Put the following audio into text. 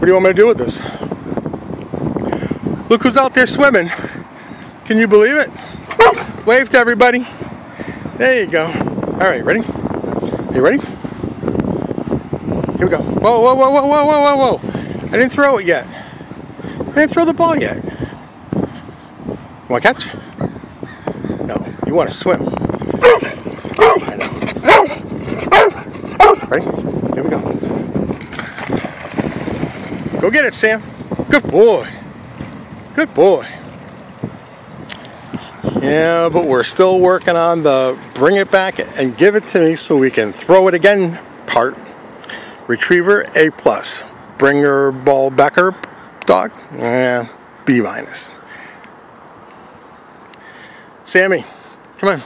do you want me to do with this? Look who's out there swimming. Can you believe it? Wave to everybody. There you go. Alright, ready? You ready? Here we go. Whoa, whoa, whoa, whoa, whoa, whoa, whoa, whoa. I didn't throw it yet. I didn't throw the ball yet. You want to catch? No, you want to swim. I know. Ready? Here we go. Go get it, Sam. Good boy. Good boy. Yeah, but we're still working on the bring it back and give it to me so we can throw it again part. Retriever, A+. Bringer ball backer dog, B-. Sammy, come on.